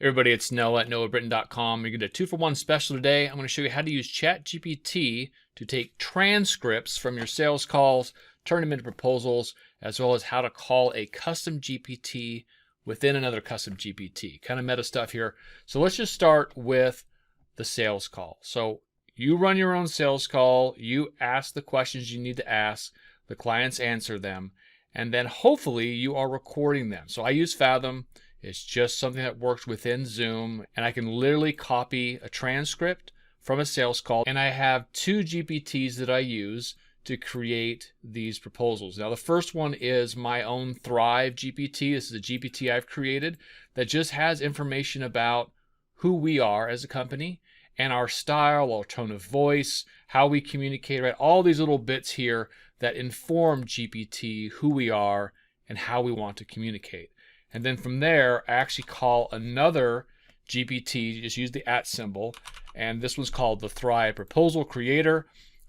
Everybody, it's Noah at noahbritton.com. You're going to get a 2-for-1 special today. I'm going to show you how to use ChatGPT to take transcripts from your sales calls, turn them into proposals, as well as how to call a custom GPT within another custom GPT. Kind of meta stuff here. So let's just start with the sales call. So you run your own sales call. You ask the questions you need to ask. The clients answer them. And then hopefully you are recording them. So I use Fathom. It's just something that works within Zoom, and I can literally copy a transcript from a sales call, and I have 2 GPTs that I use to create these proposals. Now, the first one is my own Thrive GPT. This is a GPT I've created that just has information about who we are as a company and our style, our tone of voice, how we communicate, right? All these little bits here that inform GPT who we are and how we want to communicate. And then from there, I actually call another GPT, just use the @ symbol, and this one's called the Thrive Proposal Creator,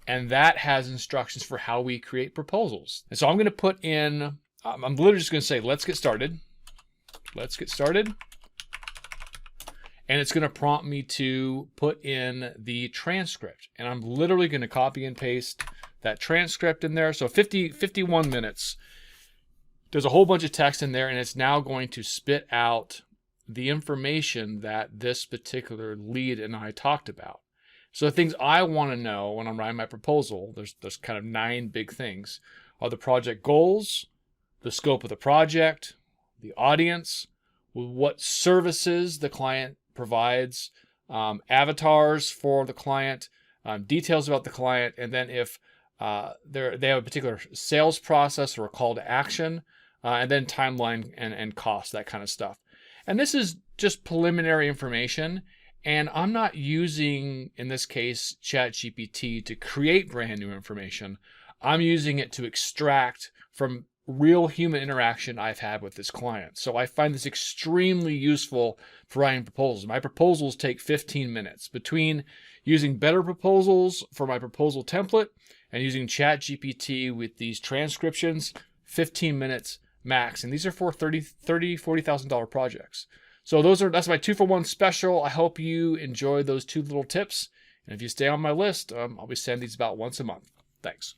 and that has instructions for how we create proposals. And so I'm going to put in, I'm literally just going to say, let's get started. Let's get started. And it's going to prompt me to put in the transcript. And I'm literally going to copy and paste that transcript in there. So 51 minutes. There's a whole bunch of text in there, and it's now going to spit out the information that this particular lead and I talked about. So the things I want to know when I'm writing my proposal, there's kind of 9 big things, are the project goals, the scope of the project, the audience, what services the client provides, avatars for the client, details about the client, and then if they have a particular sales process or a call to action, and then timeline and cost, that kind of stuff. And this is just preliminary information, and I'm not using, in this case, ChatGPT to create brand new information. I'm using it to extract from real human interaction I've had with this client. So I find this extremely useful for writing proposals. My proposals take 15 minutes. Between using better proposals for my proposal template and using ChatGPT with these transcriptions, 15 minutes max. And these are for $40,000 projects. So that's my 2-for-1 special. I hope you enjoy those 2 little tips. And if you stay on my list, I'll be sending these about once a month. Thanks.